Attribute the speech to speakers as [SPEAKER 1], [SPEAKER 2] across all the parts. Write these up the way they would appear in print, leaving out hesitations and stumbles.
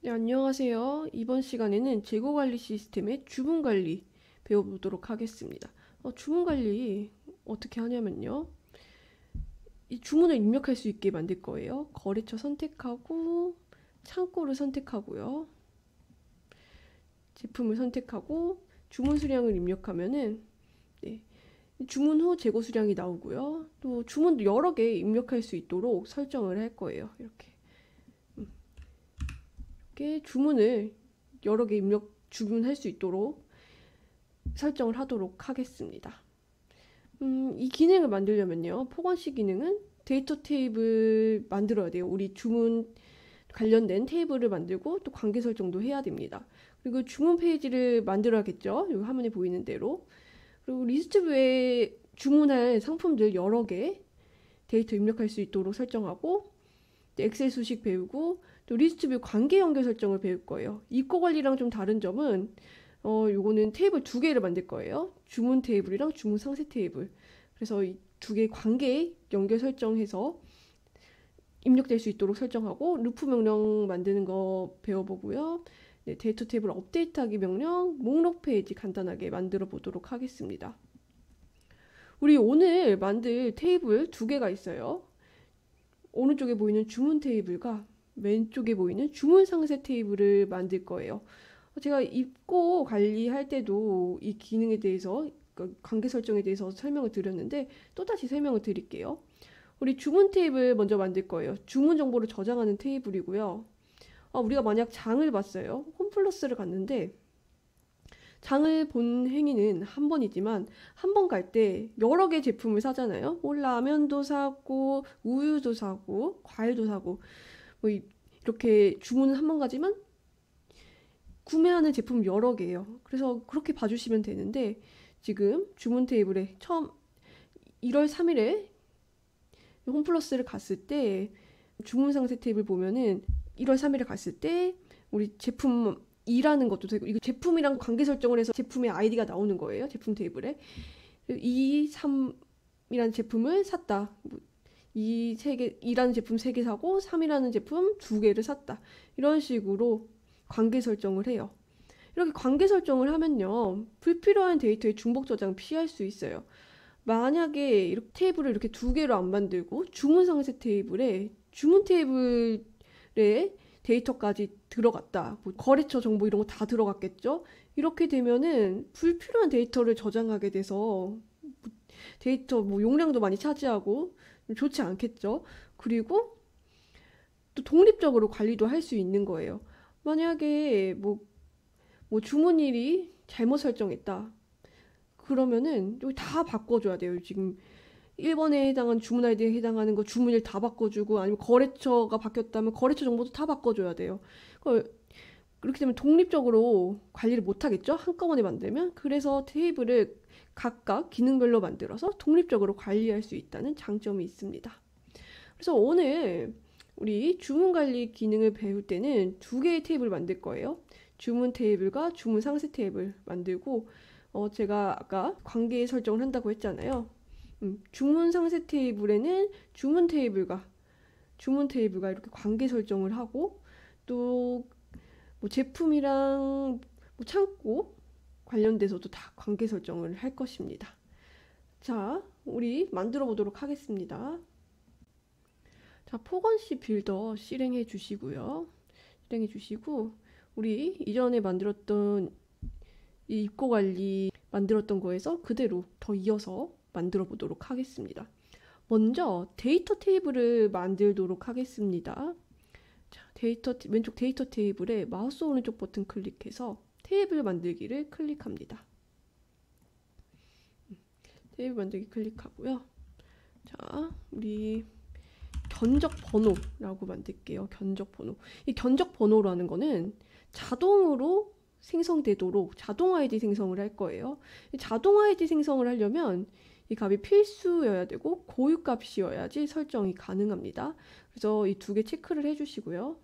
[SPEAKER 1] 네, 안녕하세요. 이번 시간에는 재고관리 시스템의 주문관리 배워보도록 하겠습니다. 주문관리 어떻게 하냐면요. 이 주문을 입력할 수 있게 만들 거예요. 거래처 선택하고 창고를 선택하고요. 제품을 선택하고 주문 수량을 입력하면은 네, 주문 후 재고 수량이 나오고요. 또 주문도 여러 개 입력할 수 있도록 설정을 할 거예요. 이렇게 주문을 여러 개 주문할 수 있도록 설정을 하도록 하겠습니다. 이 기능을 만들려면요. 포건식 기능은 데이터 테이블 만들어야 돼요. 우리 주문 관련된 테이블을 만들고 또 관계 설정도 해야 됩니다. 그리고 주문 페이지를 만들어야겠죠. 여기 화면에 보이는 대로. 그리고 리스트뷰에 주문할 상품들 여러 개 데이터 입력할 수 있도록 설정하고 엑셀 수식 배우고 또 리스트뷰 관계 연결 설정을 배울 거예요. 입고 관리랑 좀 다른 점은 요거는 테이블 두 개를 만들 거예요. 주문 테이블이랑 주문 상세 테이블. 그래서 이 두 개의 관계 연결 설정해서 입력될 수 있도록 설정하고 루프 명령 만드는 거 배워보고요. 네, 데이터 테이블 업데이트하기 명령, 목록 페이지 간단하게 만들어 보도록 하겠습니다. 우리 오늘 만들 테이블 두 개가 있어요. 오른쪽에 보이는 주문 테이블과 왼쪽에 보이는 주문 상세 테이블을 만들 거예요. 제가 입고 관리할 때도 이 기능에 대해서 관계 설정에 대해서 설명을 드렸는데 또다시 설명을 드릴게요. 우리 주문 테이블 먼저 만들 거예요. 주문 정보를 저장하는 테이블이고요. 우리가 만약 장을 봤어요. 홈플러스를 갔는데 장을 본 행위는 한 번이지만 한 번 갈 때 여러 개 제품을 사잖아요. 뭐 라면도 사고 우유도 사고 과일도 사고 뭐 이렇게 주문은 한 번 가지만 구매하는 제품 여러 개예요. 그래서 그렇게 봐주시면 되는데 지금 주문 테이블에 처음 1월 3일에 홈플러스를 갔을 때 주문 상세 테이블 보면은 1월 3일에 갔을 때 우리 제품 2라는 것도 되고 이거 제품이랑 관계 설정을 해서 제품의 아이디가 나오는 거예요. 제품 테이블에 2, 3이라는 제품을 샀다. 이 세 개, 2라는 제품 3개 사고 3이라는 제품 2개를 샀다. 이런 식으로 관계 설정을 해요. 이렇게 관계 설정을 하면요. 불필요한 데이터의 중복 저장 피할 수 있어요. 만약에 이렇게 테이블을 이렇게 두 개로 안 만들고 주문 상세 테이블에 주문 테이블에 데이터까지 들어갔다. 뭐 거래처 정보 이런 거 다 들어갔겠죠? 이렇게 되면은 불필요한 데이터를 저장하게 돼서 데이터 뭐 용량도 많이 차지하고 좋지 않겠죠? 그리고 또 독립적으로 관리도 할 수 있는 거예요. 만약에 뭐 주문일이 잘못 설정했다. 그러면은 여기 다 바꿔줘야 돼요. 지금 1번에 해당한 주문 아이디에 해당하는 거 주문일 다 바꿔주고 아니면 거래처가 바뀌었다면 거래처 정보도 다 바꿔줘야 돼요. 그렇게 되면 독립적으로 관리를 못하겠죠? 한꺼번에 만들면. 그래서 테이블을 각각 기능별로 만들어서 독립적으로 관리할 수 있다는 장점이 있습니다. 그래서 오늘 우리 주문 관리 기능을 배울 때는 두 개의 테이블 만들 거예요. 주문 테이블과 주문 상세 테이블 만들고 제가 아까 관계 설정을 한다고 했잖아요. 주문 상세 테이블에는 주문 테이블과 이렇게 관계 설정을 하고 또 뭐 제품이랑 뭐 창고 관련돼서도 다 관계 설정을 할 것입니다. 자, 우리 만들어 보도록 하겠습니다. 자, 포건시 빌더 실행해 주시고요. 실행해 주시고 우리 이전에 만들었던 이 입고 관리 만들었던 거에서 그대로 더 이어서 만들어 보도록 하겠습니다. 먼저 데이터 테이블을 만들도록 하겠습니다. 자, 왼쪽 데이터 테이블에 마우스 오른쪽 버튼 클릭해서 테이블 만들기를 클릭합니다. 테이블 만들기 클릭하고요. 자, 우리 견적 번호라고 만들게요. 견적 번호. 이 견적 번호라는 거는 자동으로 생성되도록 자동 아이디 생성을 할 거예요. 자동 아이디 생성을 하려면 이 값이 필수여야 되고 고유 값이어야지 설정이 가능합니다. 그래서 이 두 개 체크를 해주시고요.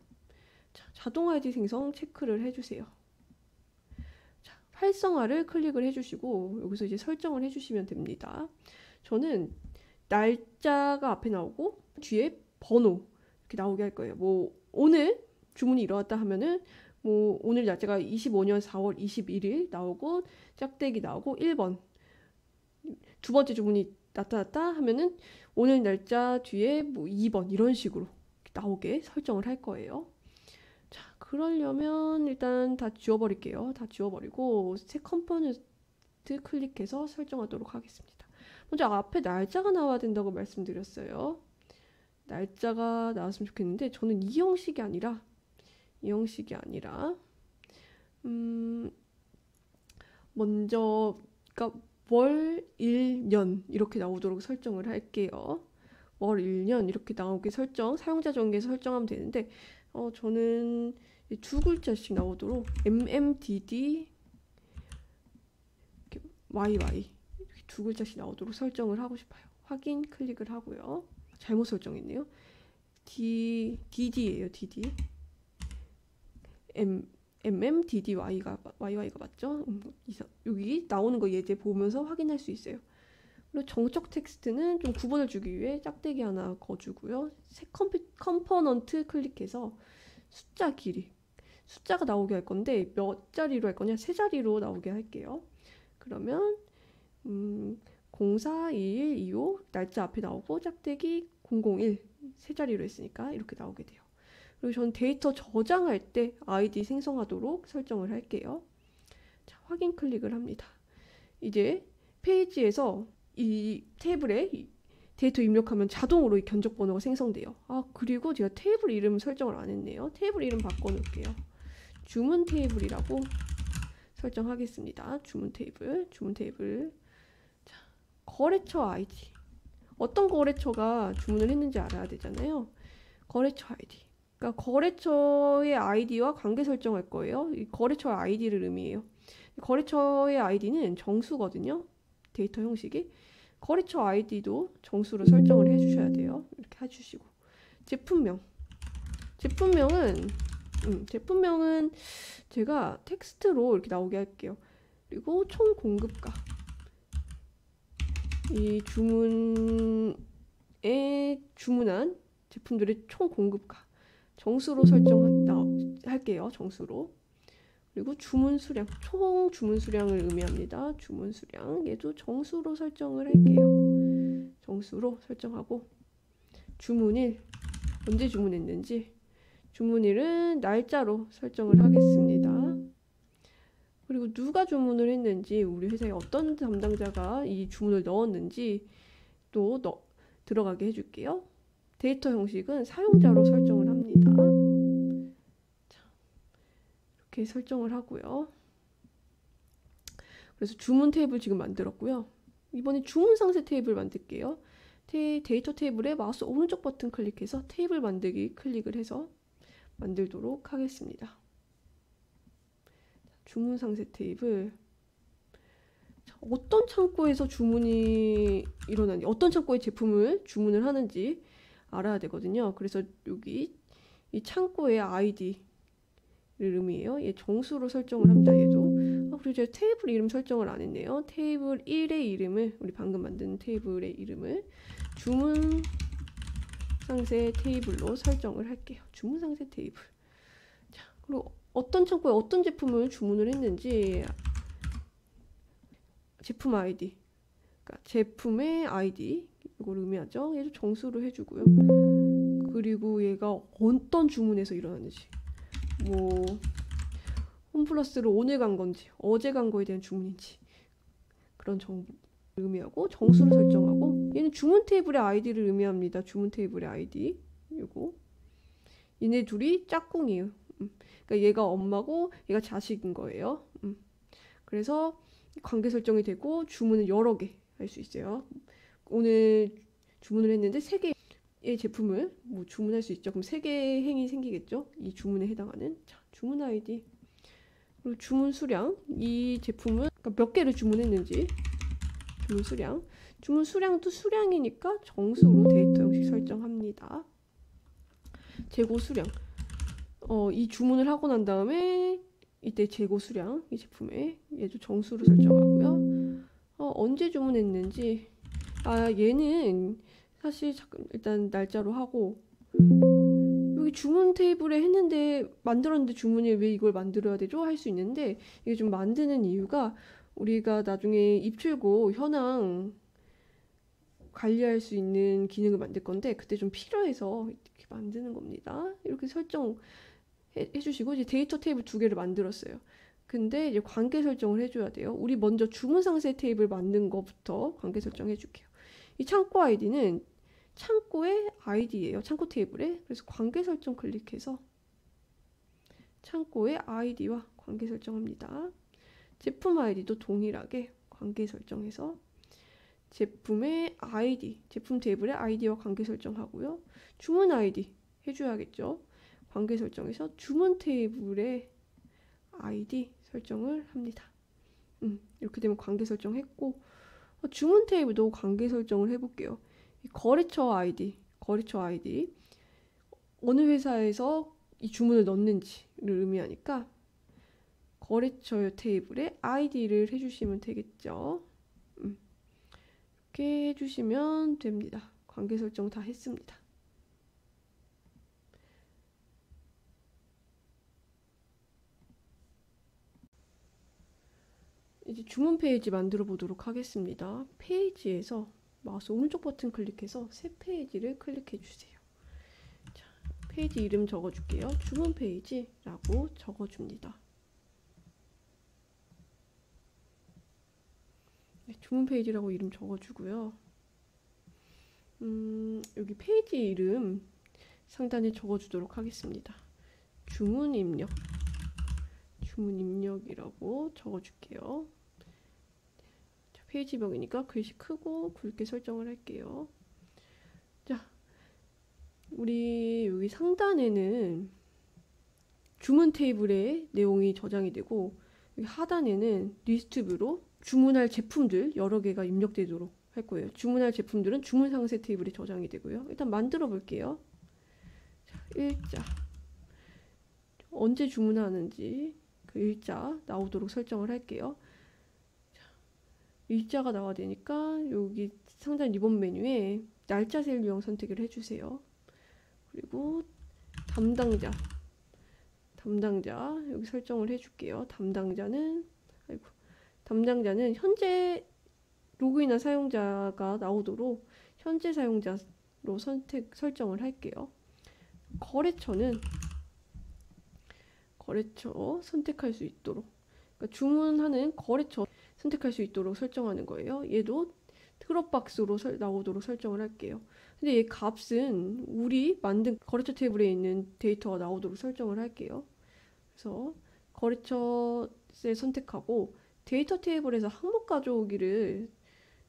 [SPEAKER 1] 자, 자동 아이디 생성 체크를 해주세요. 자, 활성화를 클릭을 해주시고 여기서 이제 설정을 해주시면 됩니다. 저는 날짜가 앞에 나오고 뒤에 번호 이렇게 나오게 할 거예요. 뭐 오늘 주문이 일어났다 하면은 뭐 오늘 날짜가 25년 4월 21일 나오고 짝대기 나오고 1번 두 번째 주문이 나타났다 하면은 오늘 날짜 뒤에 뭐 2번 이런 식으로 나오게 설정을 할 거예요. 자, 그러려면 일단 다 지워버릴게요. 다 지워버리고 새 컴포넌트 클릭해서 설정하도록 하겠습니다. 먼저 앞에 날짜가 나와야 된다고 말씀드렸어요. 날짜가 나왔으면 좋겠는데 저는 이 형식이 아니라 먼저 그러니까 월, 일, 년 이렇게 나오도록 설정을 할게요. 월, 일, 년 이렇게 나오게 사용자 전개에서 설정하면 되는데 저는 두 글자씩 나오도록 MMDD YY 이렇게 두 글자씩 나오도록 설정을 하고 싶어요. 확인 클릭을 하고요. 잘못 설정했네요. DD예요. DD MMDDY가 맞죠? 여기 나오는 거 예제 보면서 확인할 수 있어요. 그리고 정적 텍스트는 좀 구분을 주기 위해 짝대기 하나 거주고요. 새 컴포넌트 클릭해서 숫자 길이 숫자가 나오게 할 건데 몇 자리로 할 거냐? 세 자리로 나오게 할게요. 그러면 042125 날짜 앞에 나오고 짝대기 001 세 자리로 했으니까 이렇게 나오게 돼요. 그리고 저는 데이터 저장할 때 아이디 생성하도록 설정을 할게요. 자, 확인 클릭을 합니다. 이제 페이지에서 이 테이블에 데이터 입력하면 자동으로 이 견적 번호가 생성돼요. 그리고 제가 테이블 이름 설정을 안 했네요. 테이블 이름 바꿔놓을게요. 주문 테이블이라고 설정하겠습니다. 주문 테이블. 자, 거래처 아이디. 어떤 거래처가 주문을 했는지 알아야 되잖아요. 거래처 아이디. 그러니까 거래처의 아이디와 관계 설정할 거예요. 이 거래처 아이디를 의미해요. 거래처의 아이디는 정수거든요. 데이터 형식이. 거래처 아이디도 정수로 설정을 해주셔야 돼요. 이렇게 해주시고. 제품명은 제가 텍스트로 이렇게 나오게 할게요. 그리고 총 공급가. 이 주문에 주문한 제품들의 총 공급가. 정수로 설정할게요. 정수로. 그리고 주문 수량, 총 주문 수량을 의미합니다. 주문 수량, 얘도 정수로 설정을 할게요. 정수로 설정하고 주문일, 언제 주문했는지 주문일은 날짜로 설정을 하겠습니다. 그리고 누가 주문을 했는지, 우리 회사에 어떤 담당자가 이 주문을 넣었는지 또 들어가게 해줄게요. 데이터 형식은 사용자로 설정을 합니다. 자, 이렇게 설정을 하고요. 그래서 주문 테이블 지금 만들었고요. 이번에 주문 상세 테이블 만들게요. 데이터 테이블에 마우스 오른쪽 버튼 클릭해서 테이블 만들기 클릭을 해서 만들도록 하겠습니다. 주문 상세 테이블. 자, 어떤 창고에서 주문이 일어나는지, 어떤 창고에 제품을 주문을 하는지 알아야 되거든요. 그래서 여기 이 창고의 아이디를 의미해요. 얘 정수로 설정을 합니다. 얘도. 그리고 제가 테이블 이름 설정을 안 했네요. 테이블 1의 이름을, 우리 방금 만든 테이블의 이름을 주문 상세 테이블로 설정을 할게요. 주문 상세 테이블. 자, 그리고 어떤 창고에 어떤 제품을 주문을 했는지 제품 아이디, 그러니까 제품의 아이디 이걸 의미하죠. 얘도 정수로 해주고요. 그리고 얘가 어떤 주문에서 일어났는지, 뭐 홈플러스를 오늘 간 건지 어제 간 거에 대한 주문인지 그런 정보 의미하고 정수를 설정하고, 얘는 주문 테이블의 아이디를 의미합니다. 주문 테이블의 아이디. 이거 얘네 둘이 짝꿍이에요. 그러니까 얘가 엄마고 얘가 자식인 거예요. 그래서 관계 설정이 되고 주문은 여러 개 할 수 있어요. 오늘 주문을 했는데 3개의 제품을 뭐 주문할 수 있죠. 그럼 3개의 행위 생기겠죠. 이 주문에 해당하는. 자, 주문 아이디. 그리고 주문 수량. 이 제품은 그러니까 몇 개를 주문했는지 주문 수량. 주문 수량도 수량이니까 정수로 데이터 형식 설정합니다. 재고 수량. 이 주문을 하고 난 다음에 이때 재고 수량, 이 제품에 얘도 정수로 설정하고요. 언제 주문했는지, 얘는 사실 일단 날짜로 하고, 여기 주문 테이블에 했는데 만들었는데 주문이 왜 이걸 만들어야 되죠? 할 수 있는데 이게 좀 만드는 이유가 우리가 나중에 입출고 현황 관리할 수 있는 기능을 만들 건데 그때 좀 필요해서 이렇게 만드는 겁니다. 이렇게 설정해 주시고 이제 데이터 테이블 두 개를 만들었어요. 근데 이제 관계 설정을 해줘야 돼요. 우리 먼저 주문 상세 테이블 만든 거부터 관계 설정해 줄게요. 이 창고 아이디는 창고의 아이디예요. 창고 테이블에. 그래서 관계 설정 클릭해서 창고의 아이디와 관계 설정합니다. 제품 아이디도 동일하게 관계 설정해서 제품의 아이디, 제품 테이블의 아이디와 관계 설정하고요. 주문 아이디 해줘야겠죠. 관계 설정해서 주문 테이블의 아이디 설정을 합니다. 이렇게 되면 관계 설정했고 주문 테이블도 관계 설정을 해볼게요. 거래처 아이디 어느 회사에서 이 주문을 넣는지를 의미하니까 거래처 테이블에 아이디를 해주시면 되겠죠. 이렇게 해주시면 됩니다. 관계 설정 다 했습니다. 이제 주문 페이지 만들어 보도록 하겠습니다. 페이지에서 마우스 오른쪽 버튼 클릭해서 새 페이지를 클릭해 주세요. 자, 페이지 이름 적어줄게요. 주문 페이지라고 적어줍니다. 네, 주문 페이지라고 이름 적어주고요. 여기 페이지 이름 상단에 적어주도록 하겠습니다. 주문 입력이라고 적어줄게요. 자, 페이지명이니까 글씨 크고 굵게 설정을 할게요. 자, 우리 여기 상단에는 주문 테이블에 내용이 저장이 되고 여기 하단에는 리스트뷰로 주문할 제품들 여러 개가 입력되도록 할 거예요. 주문할 제품들은 주문 상세 테이블에 저장이 되고요. 일단 만들어 볼게요. 자, 일자 언제 주문하는지 그 일자 나오도록 설정을 할게요. 자, 일자가 나와야 되니까 여기 상단 리본 메뉴에 날짜 셀 유형 선택을 해주세요. 그리고 담당자 여기 설정을 해줄게요. 담당자는 현재 로그인한 사용자가 나오도록 현재 사용자로 설정을 할게요. 거래처 선택할 수 있도록, 그러니까 주문하는 거래처 선택할 수 있도록 설정하는 거예요. 얘도 드롭박스로 나오도록 설정을 할게요. 근데 얘 값은 우리 만든 거래처 테이블에 있는 데이터가 나오도록 설정을 할게요. 그래서 거래처 셀 선택하고 데이터 테이블에서 항목 가져오기를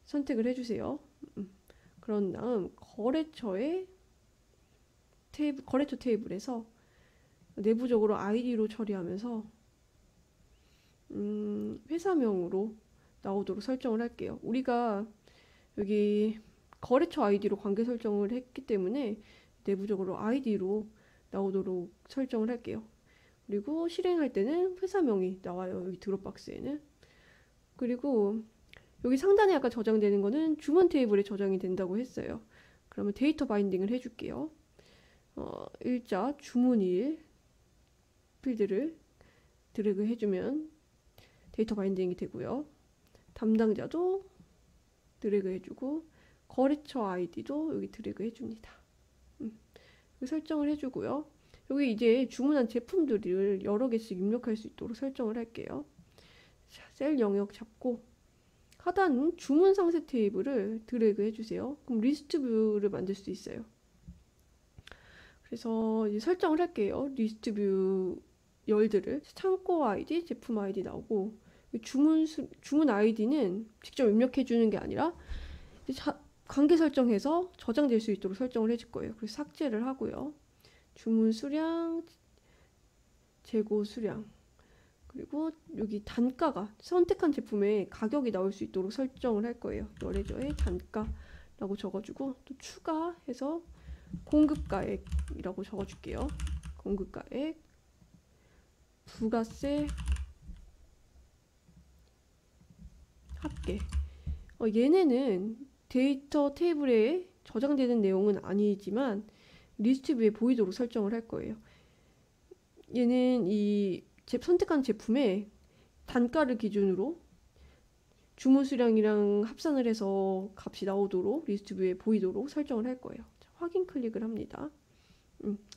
[SPEAKER 1] 선택을 해주세요. 그런 다음 거래처 테이블에서 내부적으로 아이디로 처리하면서 회사명으로 나오도록 설정을 할게요. 우리가 여기 거래처 아이디로 관계 설정을 했기 때문에 내부적으로 아이디로 나오도록 설정을 할게요. 그리고 실행할 때는 회사명이 나와요. 여기 드롭박스에는. 그리고 여기 상단에 아까 저장되는 거는 주문 테이블에 저장이 된다고 했어요. 그러면 데이터 바인딩을 해줄게요. 일자 주문일 필드를 드래그 해주면 데이터 바인딩이 되고요. 담당자도 드래그 해주고 거래처 아이디도 여기 드래그 해줍니다. 설정을 해주고요. 여기 이제 주문한 제품들을 여러 개씩 입력할 수 있도록 설정을 할게요. 자, 셀 영역 잡고 하단 주문 상세 테이블을 드래그 해주세요. 그럼 리스트 뷰를 만들 수 있어요. 그래서 이제 설정을 할게요. 리스트 뷰 열들을 창고 아이디, 제품 아이디 나오고 주문 아이디는 직접 입력해 주는 게 아니라 관계 설정해서 저장될 수 있도록 설정을 해줄 거예요. 그래서 삭제를 하고요. 주문 수량, 재고 수량, 그리고 여기 단가가 선택한 제품의 가격이 나올 수 있도록 설정을 할 거예요. 열애저의 단가라고 적어주고 또 추가해서 공급가액이라고 적어줄게요. 공급가액, 부가세, 합계. 얘네는 데이터 테이블에 저장되는 내용은 아니지만 리스트 뷰에 보이도록 설정을 할 거예요. 얘는 이 선택한 제품의 단가를 기준으로 주문 수량이랑 합산을 해서 값이 나오도록 리스트 뷰에 보이도록 설정을 할 거예요. 자, 확인 클릭을 합니다.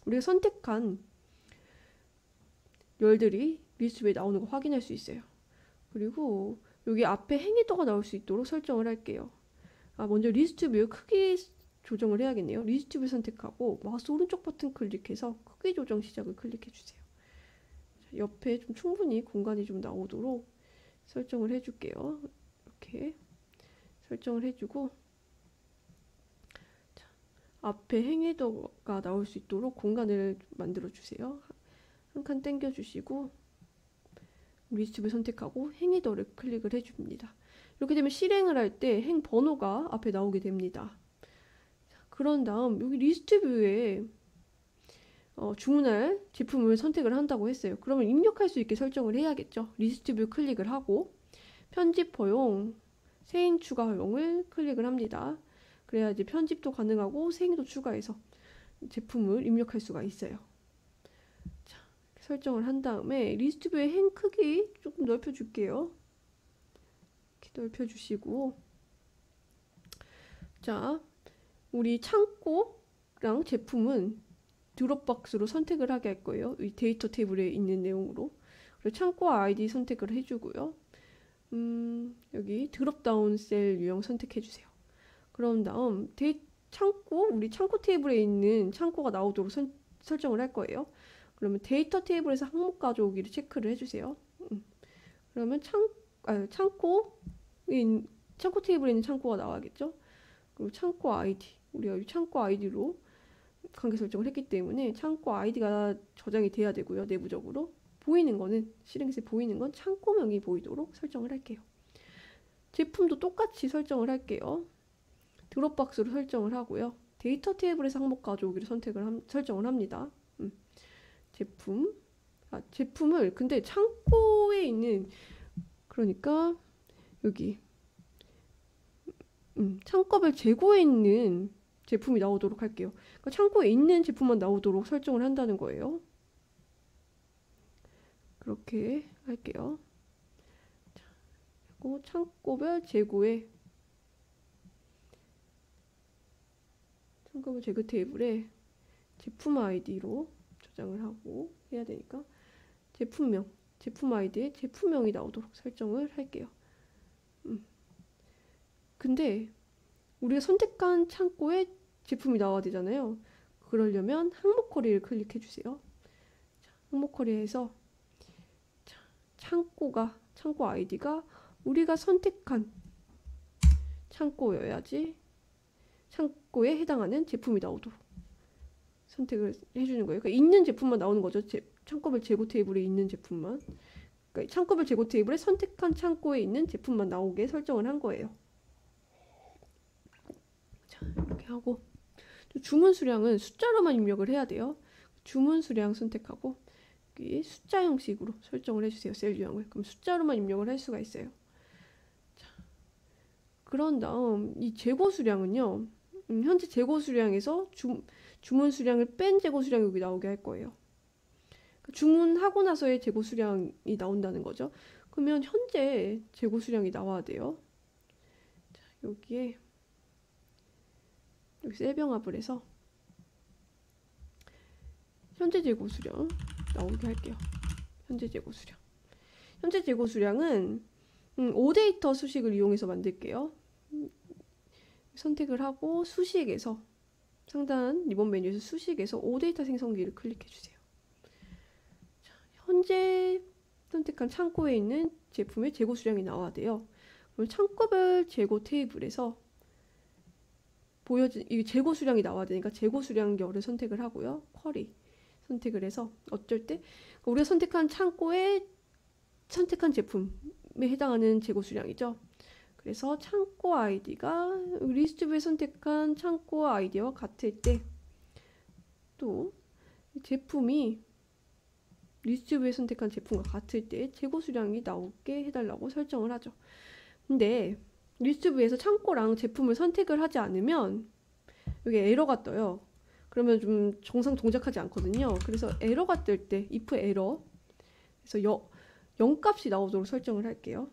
[SPEAKER 1] 우리가 선택한 열들이 리스트 뷰에 나오는 거 확인할 수 있어요. 그리고 여기 앞에 행위도가 나올 수 있도록 설정을 할게요. 먼저 리스트 뷰 크기 조정을 해야겠네요. 리스트 뷰 선택하고 마우스 오른쪽 버튼 클릭해서 크기 조정 시작을 클릭해 주세요. 자, 옆에 좀 충분히 공간이 좀 나오도록 설정을 해줄게요. 이렇게 설정을 해주고, 자, 앞에 행헤더가 나올 수 있도록 공간을 만들어 주세요. 한 칸 당겨 주시고 리스트 뷰 선택하고 행헤더를 클릭을 해줍니다. 이렇게 되면 실행을 할 때 행 번호가 앞에 나오게 됩니다. 자, 그런 다음 여기 리스트 뷰에 주문할 제품을 선택을 한다고 했어요. 그러면 입력할 수 있게 설정을 해야겠죠. 리스트 뷰 클릭을 하고 편집 허용, 세인 추가 허용을 클릭을 합니다. 그래야 이제 편집도 가능하고 세인도 추가해서 제품을 입력할 수가 있어요. 자, 설정을 한 다음에 리스트 뷰의 행 크기 조금 넓혀 줄게요. 이렇게 넓혀 주시고, 자, 우리 창고랑 제품은 드롭박스로 선택을 하게 할 거예요. 이 데이터 테이블에 있는 내용으로. 그리고 창고 아이디 선택을 해주고요. 여기 드롭다운 셀 유형 선택해 주세요. 그런 다음 우리 창고 테이블에 있는 창고가 나오도록 설정을 할 거예요. 그러면 데이터 테이블에서 항목 가져오기를 체크를 해주세요. 그러면 창고 테이블에 있는 창고가 나와야겠죠. 그리고 창고 아이디, 우리가 이 창고 아이디로 관계 설정을 했기 때문에 창고 아이디가 저장이 돼야 되고요. 내부적으로 보이는 거는, 실행시에 보이는 건 창고명이 보이도록 설정을 할게요. 제품도 똑같이 설정을 할게요. 드롭박스로 설정을 하고요. 데이터 테이블에서 항목 가져오기를 설정을 합니다. 제품을 근데 창고에 있는, 그러니까 여기 창고별 재고에 있는 제품이 나오도록 할게요. 그러니까 창고에 있는 제품만 나오도록 설정을 한다는 거예요. 그렇게 할게요. 자, 그리고 창고별 재고 테이블에 제품 아이디로 저장을 하고 해야 되니까 제품 아이디에 제품명이 나오도록 설정을 할게요. 근데 우리가 선택한 창고에 제품이 나와야 되잖아요. 그러려면 항목 커리를 클릭해 주세요. 자, 항목 커리에서 창고 아이디가 우리가 선택한 창고여야지 창고에 해당하는 제품이 나오도록 선택을 해주는 거예요. 그러니까 있는 제품만 나오는 거죠. 창고별 재고 테이블에 있는 제품만. 그러니까 창고별 재고 테이블에 선택한 창고에 있는 제품만 나오게 설정을 한 거예요. 자, 이렇게 하고 주문 수량은 숫자로만 입력을 해야 돼요. 주문 수량 선택하고 여기 숫자 형식으로 설정을 해주세요. 셀 유형을. 그럼 숫자로만 입력을 할 수가 있어요. 자, 그런 다음 이 재고 수량은요. 현재 재고 수량에서 주문 수량을 뺀 재고 수량이 여기 나오게 할 거예요. 그러니까 주문하고 나서의 재고 수량이 나온다는 거죠. 그러면 현재 재고 수량이 나와야 돼요. 자, 여기 셀병합을 해서 현재 재고 수량 나오게 할게요. 현재 재고 수량은 오데이터 수식을 이용해서 만들게요. 선택을 하고 수식에서 상단 리본 메뉴에서 수식에서 오데이터 생성기를 클릭해 주세요. 자, 현재 선택한 창고에 있는 제품의 재고 수량이 나와야 돼요. 그럼 창고별 재고 테이블에서 이 재고 수량이 나와야 되니까 재고 수량열을 선택을 하고요. 쿼리 선택을 해서 어쩔 때 우리가 선택한 창고에 선택한 제품에 해당하는 재고 수량이죠. 그래서 창고 아이디가 리스트 뷰에 선택한 창고 아이디와 같을 때, 또 제품이 리스트 뷰에 선택한 제품과 같을 때 재고 수량이 나오게 해달라고 설정을 하죠. 근데 리스트 뷰에서 창고랑 제품을 선택을 하지 않으면 여기 에러가 떠요. 그러면 좀 정상 동작하지 않거든요. 그래서 에러가 뜰 때 if 에러, 그래서 0 값이 나오도록 설정을 할게요.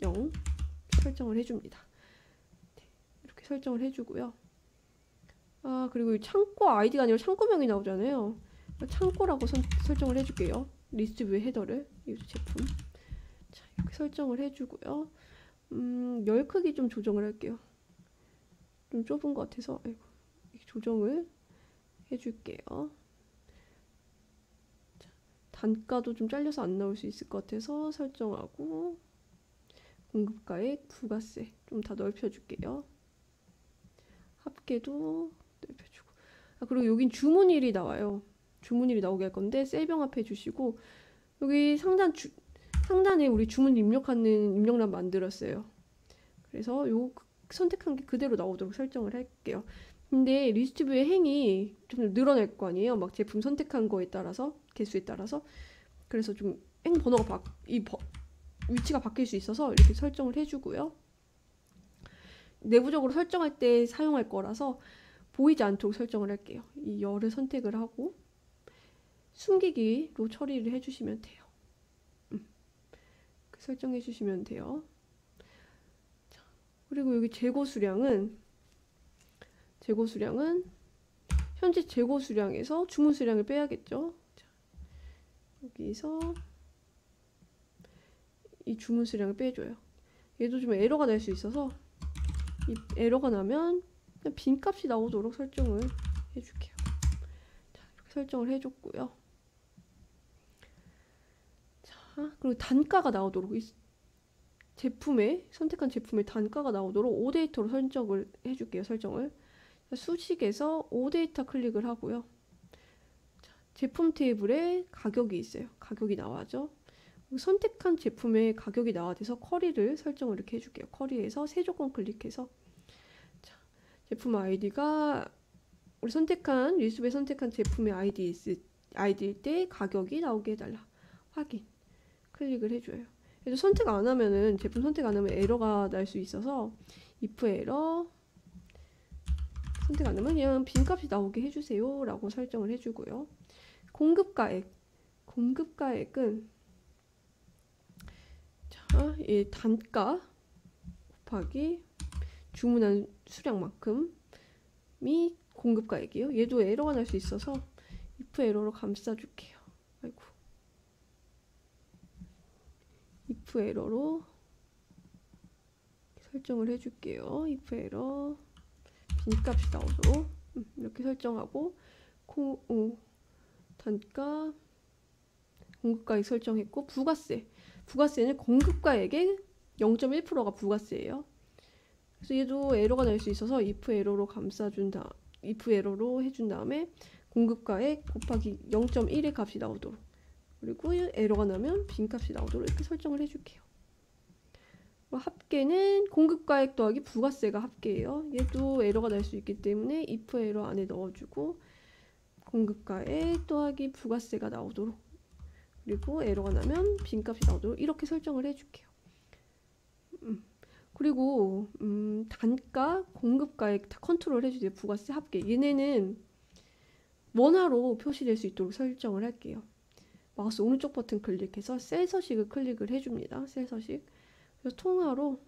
[SPEAKER 1] 0 설정을 해줍니다. 이렇게 설정을 해주고요. 아, 그리고 이 창고 아이디가 아니라 창고명이 나오잖아요. 창고라고 설정을 해줄게요. 리스트 뷰의 헤더를, 이 제품. 자, 이렇게 설정을 해주고요. 열 크기 좀 조정을 할게요. 좀 좁은 것 같아서, 아이고, 조정을 해줄게요. 자, 단가도 좀 잘려서 안 나올 수 있을 것 같아서 설정하고, 공급가액, 부가세 좀 다 넓혀줄게요. 합계도 넓혀주고. 아, 그리고 여긴 주문일이 나와요. 주문일이 나오게 할 건데 셀 병합해 주시고, 여기 상단에 우리 주문 입력하는 입력란 만들었어요. 그래서 요 선택한 게 그대로 나오도록 설정을 할게요. 근데 리스트 뷰의 행이 좀 늘어날 거 아니에요. 막 제품 선택한 거에 따라서, 개수에 따라서. 그래서 좀 행 번호가 위치가 바뀔 수 있어서 이렇게 설정을 해주고요. 내부적으로 설정할 때 사용할 거라서 보이지 않도록 설정을 할게요. 이 열을 선택을 하고 숨기기로 처리를 해주시면 돼요. 설정해 주시면 돼요. 자, 그리고 여기 재고 수량은 현재 재고 수량에서 주문 수량을 빼야겠죠. 자, 여기서 이 주문 수량을 빼줘요. 얘도 좀 에러가 날 수 있어서 이 에러가 나면 그냥 빈 값이 나오도록 설정을 해줄게요. 자, 이렇게 설정을 해줬고요. 자, 그리고 단가가 나오도록, 이 선택한 제품의 단가가 나오도록 오데이터로 설정을 해줄게요. 설정을. 수식에서 오데이터 클릭을 하고요. 자, 제품 테이블에 가격이 있어요. 가격이 나와죠. 선택한 제품의 가격이 나와서 쿼리를 설정을 이렇게 해줄게요. 쿼리에서 세 조건 클릭해서, 자, 제품 아이디가 우리 리스트에 선택한 제품의 아이디일 때 가격이 나오게 해달라. 확인 클릭을 해줘요. 그래서 제품 선택 안 하면 에러가 날 수 있어서 if 에러 선택 안 하면 그냥 빈 값이 나오게 해주세요 라고 설정을 해주고요. 공급가액은 자, 이 단가 곱하기 주문한 수량만큼이 공급가액이에요. 얘도 에러가 날 수 있어서 if 에러로 감싸줄게요. 아이고. if 에러로 설정을 해줄게요. if 에러 빈값이 나오도록 이렇게 설정하고, 단가 공급가액 설정했고, 부가세는 공급가액의 0.1%가 부가세예요. 그래서 얘도 에러가 날 수 있어서 if 에러로 해준 다음에 공급가액 곱하기 0.1의 값이 나오도록, 그리고 에러가 나면 빈값이 나오도록 이렇게 설정을 해줄게요. 합계는 공급가액 더하기 부가세가 합계예요. 얘도 에러가 날 수 있기 때문에 if 에러 안에 넣어주고, 공급가액 더하기 부가세가 나오도록, 그리고 에러가 나면 빈값이 나오도록 이렇게 설정을 해줄게요. 그리고 단가, 공급가액 다 컨트롤 해주세요. 부가세, 합계, 얘네는 원화로 표시될 수 있도록 설정을 할게요. 마우스 오른쪽 버튼 클릭해서 셀 서식을 클릭을 해줍니다. 셀 서식. 그래서 통화로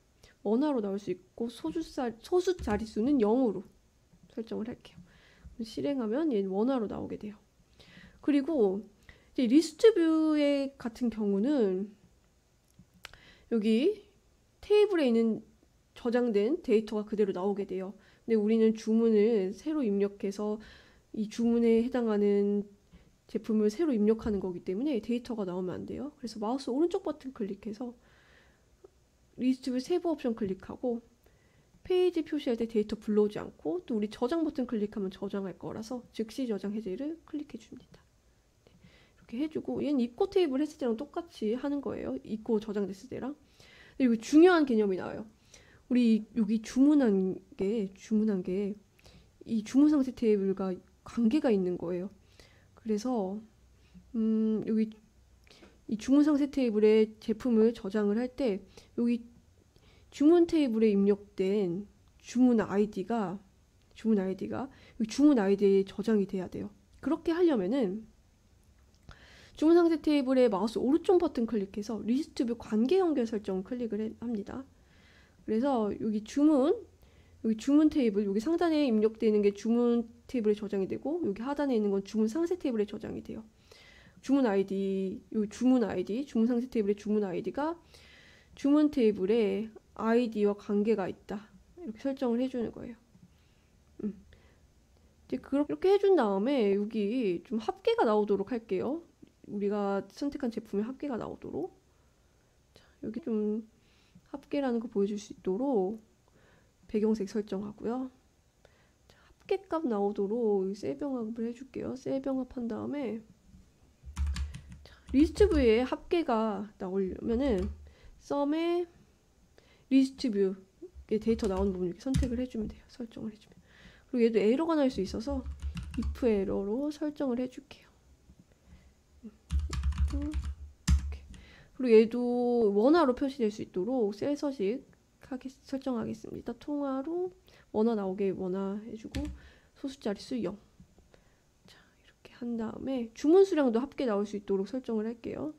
[SPEAKER 1] 원화로 나올 수 있고, 소수 자릿수는 0으로 설정을 할게요. 실행하면 얘는 원화로 나오게 돼요. 그리고 이제 리스트 뷰의 같은 경우는 여기 테이블에 있는 저장된 데이터가 그대로 나오게 돼요. 근데 우리는 주문을 새로 입력해서 이 주문에 해당하는 제품을 새로 입력하는 거기 때문에 데이터가 나오면 안 돼요. 그래서 마우스 오른쪽 버튼 클릭해서 리스트 뷰 세부 옵션 클릭하고, 페이지 표시할 때 데이터 불러오지 않고, 또 우리 저장 버튼 클릭하면 저장할 거라서 즉시 저장 해제를 클릭해 줍니다. 이렇게 해주고, 얘는 입고 테이블 했을 때랑 똑같이 하는 거예요. 입고 저장됐을 때랑. 그리고 중요한 개념이 나와요. 우리 여기 주문한 게 이 주문 상세 테이블과 관계가 있는 거예요. 그래서 여기 이 주문 상세 테이블에 제품을 저장을 할 때 여기 주문 테이블에 입력된 주문 아이디가 주문 아이디가 주문 아이디에 저장이 돼야 돼요. 그렇게 하려면은 주문 상세 테이블에 마우스 오른쪽 버튼 클릭해서 리스트 뷰 관계 연결 설정 클릭을 합니다. 그래서 여기 주문 테이블, 여기 상단에 입력되는 게 주문 테이블에 저장이 되고, 여기 하단에 있는 건 주문 상세 테이블에 저장이 돼요. 주문 상세 테이블의 주문 아이디가 주문 테이블에 아이디와 관계가 있다. 이렇게 설정을 해주는 거예요. 이제 그렇게 해준 다음에 여기 좀 합계가 나오도록 할게요. 우리가 선택한 제품의 합계가 나오도록. 자, 여기 좀 합계라는 거 보여줄 수 있도록 배경색 설정하고요. 자, 합계값 나오도록 셀병합을 해줄게요. 셀병합 한 다음에 자, 리스트 뷰에 합계가 나오려면은 썸에 리스트 뷰에 데이터 나오는 부분 이렇게 선택을 해주면 돼요. 설정을 해주면. 그리고 얘도 에러가 날 수 있어서 if 에러로 설정을 해줄게요. 그리고 얘도 원화로 표시될 수 있도록 셀 서식 설정하겠습니다. 통화로 원화 나오게 원화 해주고 소수 자릿수 0. 자, 이렇게 한 다음에 주문 수량도 합계 나올 수 있도록 설정을 할게요.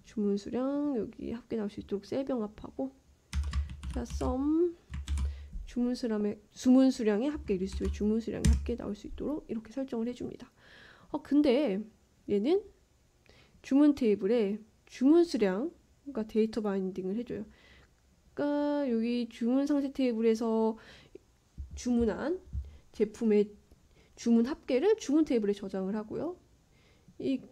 [SPEAKER 1] 주문 수량 여기 합계 나올 수 있도록 셀 병합하고, 자, 썸 주문 수량의 합계 리스트에 주문 수량의 합계 나올 수 있도록 이렇게 설정을 해줍니다. 근데 얘는 주문 테이블에 주문 수량과 데이터 바인딩을 해줘요. 그러니까 여기 주문 상세 테이블에서 주문한 제품의 주문 합계를 주문 테이블에 저장을 하고요. 이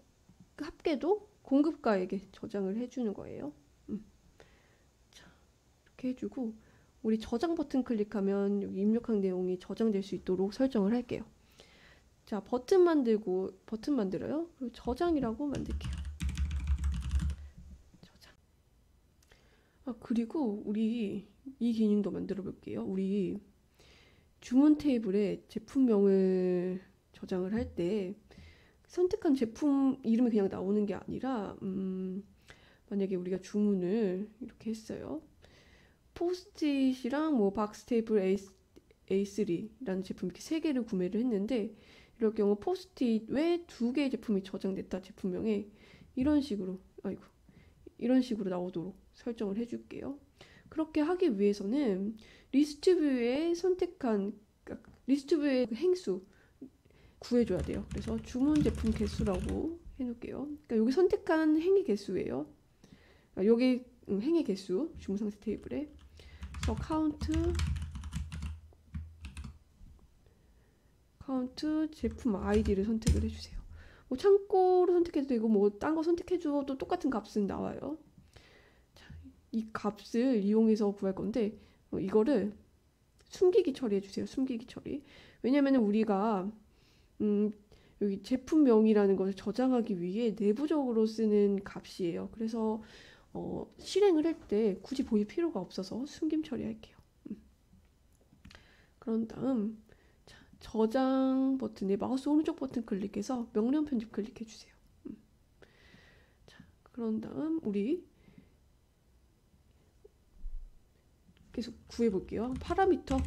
[SPEAKER 1] 합계도 공급가에게 저장을 해주는 거예요. 자, 이렇게 해주고 우리 저장 버튼 클릭하면 여기 입력한 내용이 저장될 수 있도록 설정을 할게요. 자, 버튼 만들어요. 그리고 저장이라고 만들게요. 저장. 그리고 우리 이 기능도 만들어 볼게요. 우리 주문 테이블에 제품명을 저장을 할 때 선택한 제품 이름이 그냥 나오는 게 아니라 만약에 우리가 주문을 이렇게 했어요. 포스트잇이랑 뭐 박스 테이블 A3라는 제품 이렇게 3개를 구매를 했는데, 이럴 경우 포스트잇 외 2개의 제품이 저장됐다 제품명에 이런 식으로 나오도록 설정을 해줄게요. 그렇게 하기 위해서는 리스트 뷰에 행수 구해줘야 돼요. 그래서 주문 제품 개수라고 해놓을게요. 그러니까 여기 선택한 행위 개수예요. 여기 행위 개수 주문 상세 테이블에 카운트 제품 아이디를 선택을 해주세요. 뭐 창고로 선택해도 되고 뭐 딴 거 선택해줘도 똑같은 값은 나와요. 자, 이 값을 이용해서 구할 건데 이거를 숨기기 처리해주세요. 숨기기 처리. 왜냐면은 우리가 여기 제품명이라는 것을 저장하기 위해 내부적으로 쓰는 값이에요. 그래서 실행을 할 때 굳이 보일 필요가 없어서 숨김 처리할게요. 그런 다음 자, 저장 버튼에 마우스 오른쪽 버튼 클릭해서 명령 편집 클릭해 주세요. 자, 그런 다음 우리 계속 구해 볼게요. 파라미터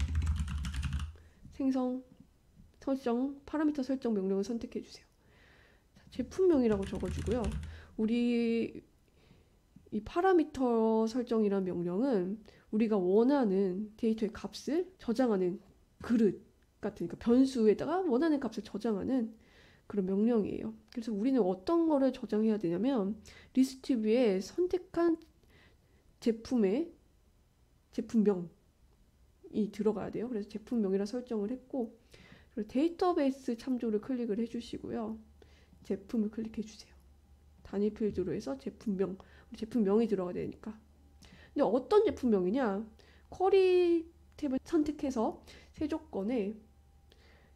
[SPEAKER 1] 파라미터 설정 명령을 선택해 주세요. 자, 제품명이라고 적어주고요. 우리 이 파라미터 설정이란 명령은 우리가 원하는 데이터의 값을 저장하는 그릇 같은, 그러니까 변수에다가 원하는 값을 저장하는 그런 명령이에요. 그래서 우리는 어떤 거를 저장해야 되냐면 리스트 뷰에 선택한 제품의 제품명이 들어가야 돼요. 그래서 제품명이라 설정을 했고, 그리고 데이터베이스 참조를 클릭을 해주시고요. 제품을 클릭해 주세요. 단위 필드로 해서 제품명이 들어가야 되니까. 근데 어떤 제품명이냐? 쿼리 탭을 선택해서 세 조건에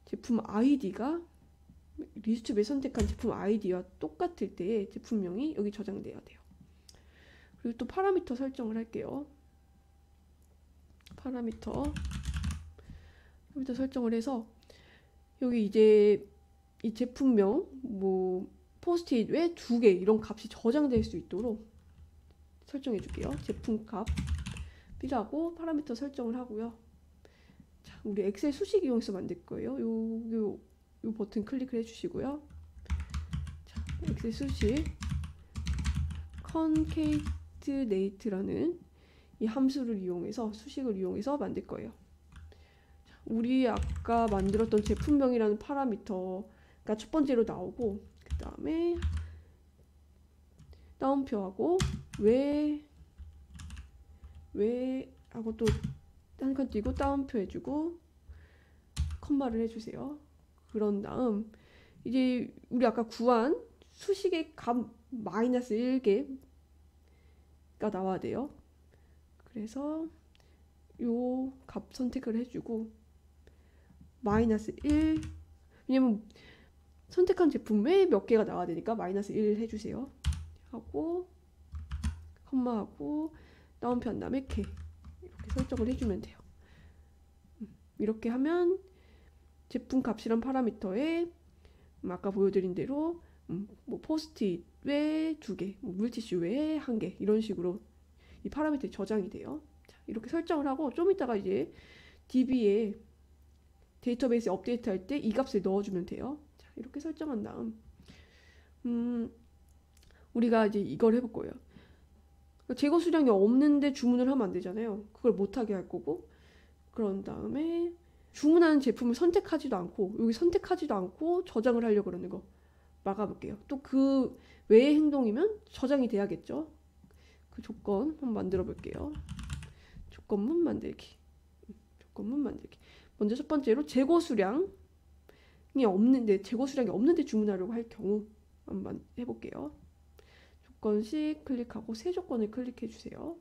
[SPEAKER 1] 제품 아이디가 리스트에 선택한 제품 아이디와 똑같을 때에 제품명이 여기 저장돼야 돼요. 그리고 또 파라미터 설정을 할게요. 파라미터 설정을 해서 여기 이제 이 제품명 뭐 포스트잇 외 2개 이런 값이 저장될 수 있도록 설정해 줄게요. 제품값 B라고 파라미터 설정을 하고요. 자, 우리 엑셀 수식 이용해서 만들 거예요. 요 버튼 클릭을 해주시고요. 자, 엑셀 수식 concatenate라는 이 함수를 이용해서 수식을 이용해서 만들 거예요. 자, 우리 아까 만들었던 제품명이라는 파라미터가 첫 번째로 나오고, 그 다음에 따옴표하고 왜 하고 또 한 칸 띄고 따옴표 해주고 컴마를 해주세요. 그런 다음 이제 우리 아까 구한 수식의 값 마이너스 1개가 나와야 돼요. 그래서 요 값 선택을 해주고 마이너스 1, 왜냐면 선택한 제품에 몇 개가 나와야 되니까 마이너스 1 해주세요. 하고 컴마하고 따옴표 한 다음에 개 이렇게 설정을 해주면 돼요. 이렇게 하면 제품 값이란 파라미터에 아까 보여드린 대로 뭐 포스트잇 외 2개, 뭐 물티슈 외에 1개 이런 식으로 이 파라미터에 저장이 돼요. 자, 이렇게 설정을 하고 좀 이따가 이제 DB에 데이터베이스 업데이트 할 때 이 값을 넣어주면 돼요. 자, 이렇게 설정한 다음 우리가 이제 이걸 해볼 거예요. 재고 수량이 없는데 주문을 하면 안 되잖아요. 그걸 못하게 할 거고, 그런 다음에 주문하는 제품을 선택하지도 않고 여기 선택하지도 않고 저장을 하려고 그러는 거 막아볼게요. 또 그 외의 행동이면 저장이 돼야겠죠. 그 조건 한번 만들어 볼게요. 조건문 만들기. 먼저 첫 번째로 재고 수량이 없는데 주문하려고 할 경우 한번 해볼게요. 조건식 클릭하고 새 조건을 클릭해 주세요.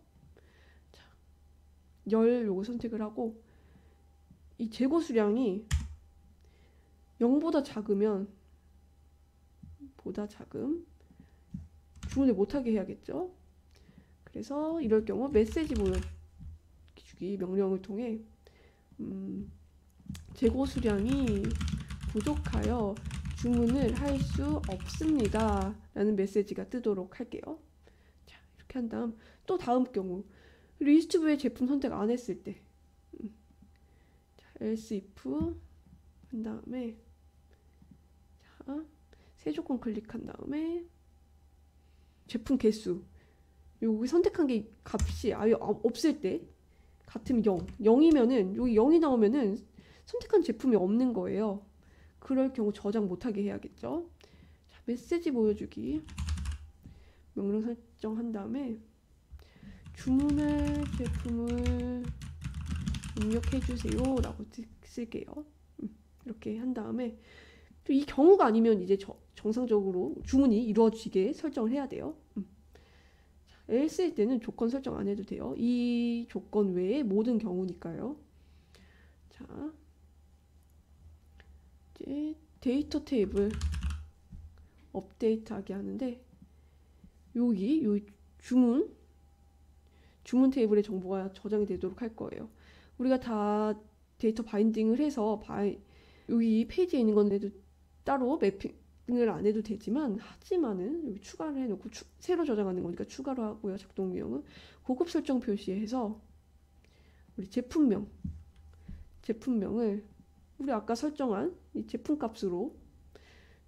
[SPEAKER 1] 자, 열 요거 선택을 하고 이 재고 수량이 0보다 작음 주문을 못하게 해야겠죠. 그래서 이럴 경우 메시지 보여주기 명령을 통해 재고 수량이 부족하여 주문을 할 수 없습니다 라는 메시지가 뜨도록 할게요. 자, 이렇게 한 다음 또 다음 경우 리스트 뷰에 제품 선택 안 했을 때 자, else if 한 다음에 자, 새 조건 클릭한 다음에 제품 개수 여기 선택한 게 값이 아예 없을 때 같으면 0이면은 여기 0이 나오면은 선택한 제품이 없는 거예요. 그럴 경우 저장 못하게 해야겠죠. 자, 메시지 보여주기 명령 설정한 다음에 주문할 제품을 입력해 주세요 라고 쓸게요. 이렇게 한 다음에 또 이 경우가 아니면 이제 정상적으로 주문이 이루어지게 설정을 해야 돼요. else일 때는 조건 설정 안 해도 돼요. 이 조건 외에 모든 경우니까요. 자, 이제 데이터 테이블 업데이트하게 하는데 여기 요 주문 테이블의 정보가 저장이 되도록 할 거예요. 우리가 다 데이터 바인딩을 해서 여기 페이지에 있는 건데도 따로 매핑을 안 해도 되지만 하지만은 여기 추가를 해놓고 새로 저장하는 거니까 추가로 하고요. 작동 유형은 고급 설정 표시해서 우리 제품명을 우리 아까 설정한 이 제품 값으로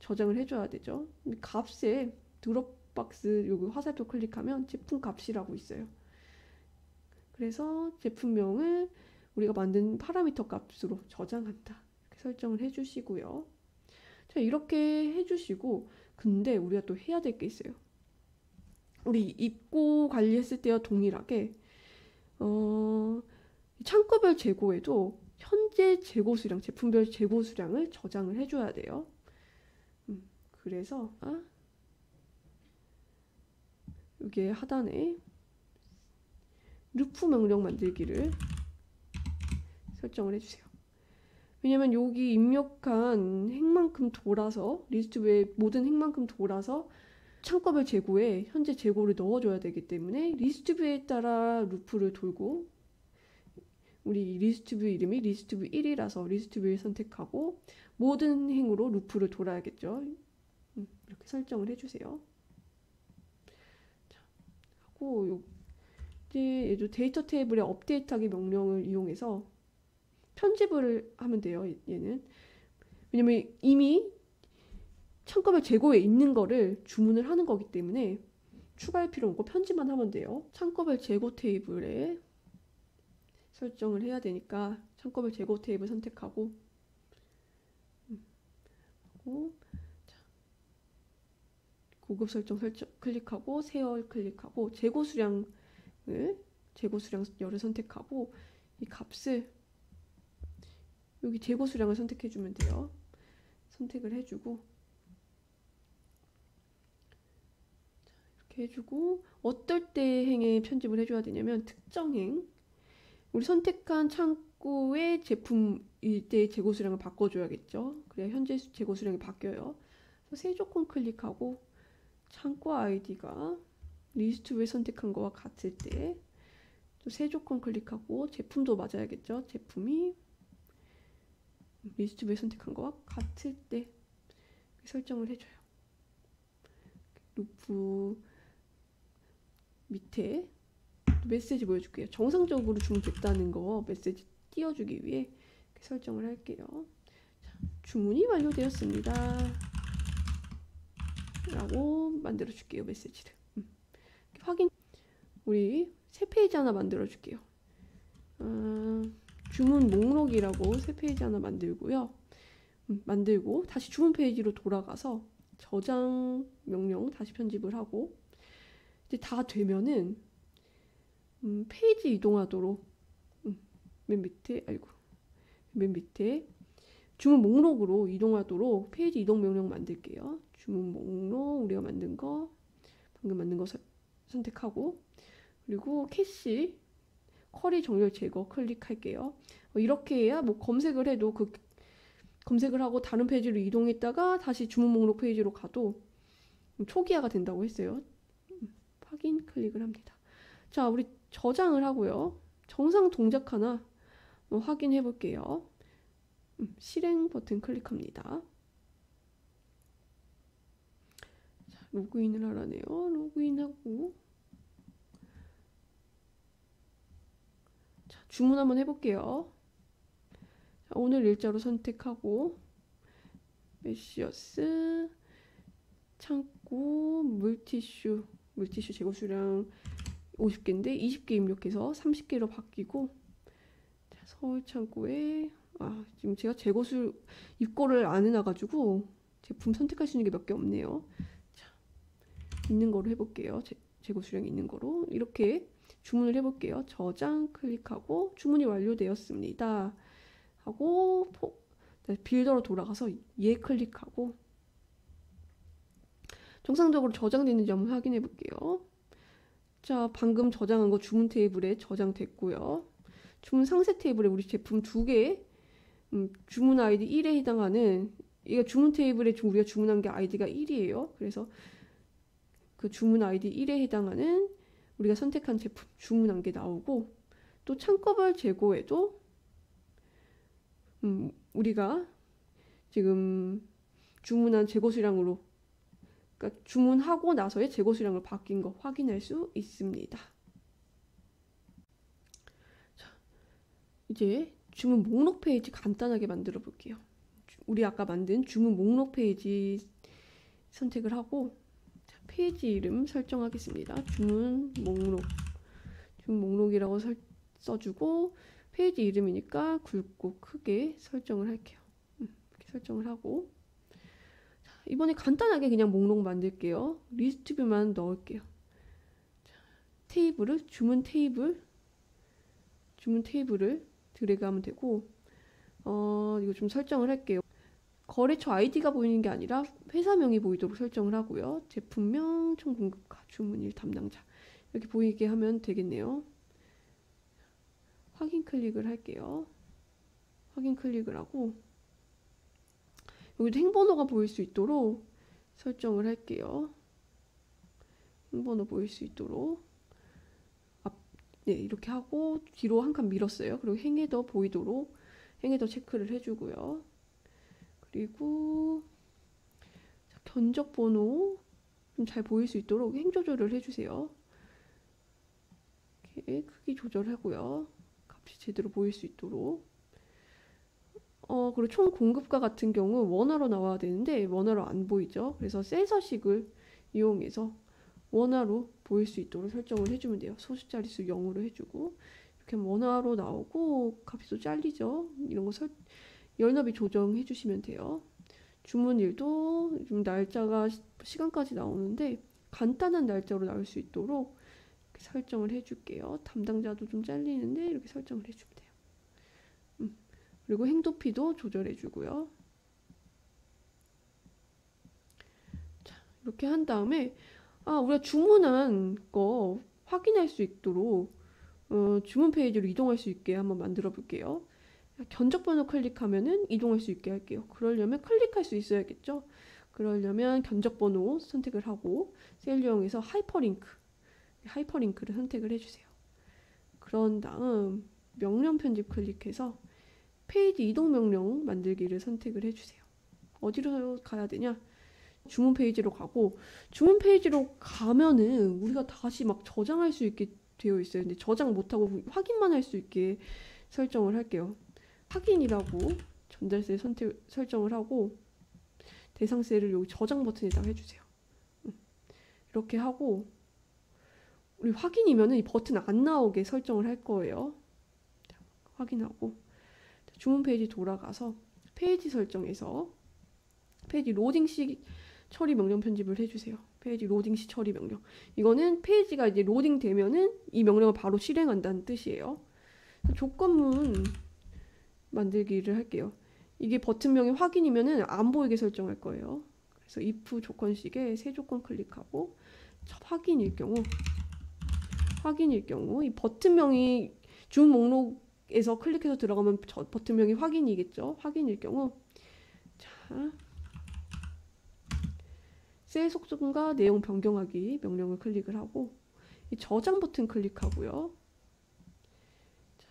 [SPEAKER 1] 저장을 해줘야 되죠. 이 값에 드롭박스 여기 화살표 클릭하면 제품 값이라고 있어요. 그래서 제품명을 우리가 만든 파라미터 값으로 저장한다. 이렇게 설정을 해주시고요. 자, 이렇게 해주시고 근데 우리가 또 해야 될 게 있어요. 우리 입고 관리했을 때와 동일하게 창고별 재고에도 현재 재고 수량, 제품별 재고 수량을 저장을 해줘야 돼요. 그래서 여기 하단에 루프 명령 만들기를 설정을 해주세요. 왜냐면 여기 입력한 행만큼 돌아서 리스트뷰의 모든 행만큼 돌아서 창고별 재고에 현재 재고를 넣어줘야 되기 때문에 리스트뷰에 따라 루프를 돌고 우리 리스트뷰 이름이 리스트뷰 1이라서 리스트뷰 1 선택하고 모든 행으로 루프를 돌아야겠죠. 이렇게 설정을 해주세요. 자, 하고 이제 얘도 데이터 테이블의 업데이트하기 명령을 이용해서 편집을 하면 돼요. 얘는 왜냐면 이미 창구별 재고에 있는 거를 주문을 하는 거기 때문에 추가할 필요 없고 편집만 하면 돼요. 창구별 재고 테이블에 설정을 해야 되니까 창구별 재고 테이블 선택하고 고급 설정 클릭하고 세열 클릭하고 재고 수량을 재고 수량열을 선택하고 이 값을 여기 재고 수량을 선택해 주면 돼요. 선택을 해주고 이렇게 해주고 어떨 때 행에 편집을 해줘야 되냐면 특정행 우리 선택한 창구의 제품일 때 재고 수량을 바꿔줘야겠죠. 그래야 현재 재고 수량이 바뀌어요. 그래서 새 조건 클릭하고 창구 아이디가 리스트 왜 선택한 거와 같을 때 또 새 조건 클릭하고 제품도 맞아야겠죠. 제품이 리스트 왜 선택한 거와 같을 때 설정을 해줘요. 루프 밑에 메시지 보여줄게요. 정상적으로 주문됐다는 거 메시지 띄워주기 위해 설정을 할게요. 자, 주문이 완료되었습니다. 라고 만들어 줄게요. 메시지를. 확인. 우리 새 페이지 하나 만들어 줄게요. 주문 목록이라고 새 페이지 하나 만들고요. 만들고 다시 주문 페이지로 돌아가서 저장 명령 다시 편집을 하고 이제 다 되면은 페이지 이동하도록 맨 밑에 주문 목록으로 이동하도록 페이지 이동 명령 만들게요. 주문 목록 우리가 만든 거 방금 만든 거 선택하고 그리고 캐시 쿼리 정렬 제거 클릭할게요. 이렇게 해야 뭐 검색을 해도 그 검색을 하고 다른 페이지로 이동했다가 다시 주문 목록 페이지로 가도 초기화가 된다고 했어요. 확인 클릭을 합니다. 자, 우리 저장을 하고요. 정상 동작 하나 확인해 볼게요. 실행 버튼 클릭합니다. 자, 로그인을 하라네요. 로그인하고 자, 주문 한번 해볼게요. 자, 오늘 일자로 선택하고 메시어스 창고 물티슈 재고 수량 50개인데 20개 입력해서 30개로 바뀌고 자, 서울 창고에 지금 제가 재고수 입고를 안 해놔가지고 제품 선택할 수 있는 게 몇 개 없네요. 자, 있는 거로 해볼게요. 재고 수량 있는 거로 이렇게 주문을 해볼게요. 저장 클릭하고 주문이 완료되었습니다. 하고 빌더로 돌아가서 예 클릭하고 정상적으로 저장됐는지 한번 확인해 볼게요. 자, 방금 저장한 거 주문 테이블에 저장됐고요. 주문 상세 테이블에 우리 제품 2개 주문 아이디 1에 해당하는 이게 주문 테이블에 우리가 주문한 게 아이디가 1이에요. 그래서 그 주문 아이디 1에 해당하는 우리가 선택한 제품 주문한 게 나오고 또 창고별 재고에도 우리가 지금 주문한 재고 수량으로 그러니까 주문하고 나서의 재고 수량을 바뀐 거 확인할 수 있습니다. 자, 이제 주문 목록 페이지 간단하게 만들어 볼게요. 우리 아까 만든 주문 목록 페이지 선택을 하고 자, 페이지 이름 설정하겠습니다. 주문 목록이라고 써주고 페이지 이름이니까 굵고 크게 설정을 할게요. 이렇게 설정을 하고 자, 이번에 간단하게 그냥 목록 만들게요. 리스트 뷰만 넣을게요. 자, 테이블을 주문 테이블을 드래그하면 되고 이거 좀 설정을 할게요. 거래처 아이디가 보이는 게 아니라 회사명이 보이도록 설정을 하고요. 제품명, 총공급가, 주문일 담당자 이렇게 보이게 하면 되겠네요. 확인 클릭을 할게요. 확인 클릭을 하고 여기도 행번호가 보일 수 있도록 설정을 할게요. 행번호 보일 수 있도록 네, 이렇게 하고 뒤로 한 칸 밀었어요. 그리고 행헤더 보이도록 행헤더 체크를 해주고요. 그리고 견적 번호 좀 잘 보일 수 있도록 행 조절을 해주세요. 이렇게 크기 조절하고요. 값이 제대로 보일 수 있도록 그리고 총 공급가 같은 경우 원화로 나와야 되는데 원화로 안 보이죠. 그래서 셀 서식을 이용해서 원화로 보일 수 있도록 설정을 해주면 돼요. 소수 자릿수 0으로 해주고 이렇게 하면 원화로 나오고 값이 또 잘리죠. 이런 거 열너비 조정해 주시면 돼요. 주문일도 좀 날짜가 시간까지 나오는데 간단한 날짜로 나올 수 있도록 이렇게 설정을 해줄게요. 담당자도 좀 잘리는데 이렇게 설정을 해주면 돼요. 그리고 행도피도 조절해 주고요. 자, 이렇게 한 다음에 우리가 주문한 거 확인할 수 있도록 주문 페이지로 이동할 수 있게 한번 만들어 볼게요. 견적번호 클릭하면은 이동할 수 있게 할게요. 그러려면 클릭할 수 있어야겠죠. 그러려면 견적번호 선택을 하고 셀 유형에서 하이퍼링크를 선택을 해주세요. 그런 다음 명령 편집 클릭해서 페이지 이동 명령 만들기를 선택을 해주세요. 어디로 가야 되냐? 주문 페이지로 가고 주문 페이지로 가면은 우리가 다시 막 저장할 수 있게 되어 있어요. 근데 저장 못하고 확인만 할 수 있게 설정을 할게요. 확인이라고 전달셀 설정을 하고 대상 셀을 여기 저장 버튼에다가 해주세요. 이렇게 하고 우리 확인이면은 이 버튼 안 나오게 설정을 할 거예요. 자, 확인하고 주문 페이지 돌아가서 페이지 설정에서 페이지 로딩 시 처리 명령 편집을 해주세요. 페이지 로딩 시 처리 명령. 이거는 페이지가 이제 로딩 되면은 이 명령을 바로 실행한다는 뜻이에요. 조건문 만들기를 할게요. 이게 버튼명이 확인이면은 안 보이게 설정할 거예요. 그래서 if 조건식에 새 조건 클릭하고 확인일 경우 이 버튼명이 주문 목록에서 클릭해서 들어가면 버튼명이 확인이겠죠. 확인일 경우 자 셀 속성과 내용 변경하기 명령을 클릭을 하고 이 저장 버튼 클릭하고요. 자,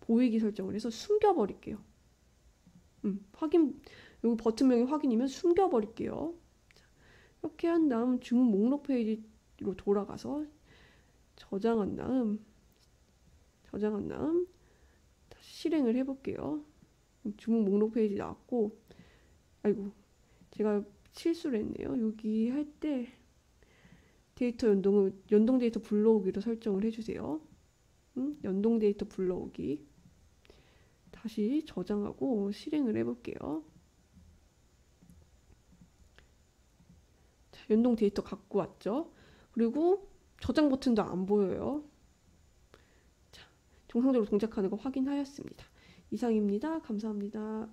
[SPEAKER 1] 보이기 설정을 해서 숨겨버릴게요. 여기 버튼명이 확인이면 숨겨버릴게요. 자, 이렇게 한 다음 주문 목록 페이지로 돌아가서 저장한 다음 다시 실행을 해볼게요. 주문 목록 페이지 나왔고 아이고 제가 실수를 했네요. 여기 할 때 데이터 연동 데이터 불러오기로 설정을 해주세요. 연동 데이터 불러오기 다시 저장하고 실행을 해볼게요. 자, 연동 데이터 갖고 왔죠. 그리고 저장 버튼도 안 보여요. 자, 정상적으로 동작하는 거 확인하였습니다. 이상입니다. 감사합니다.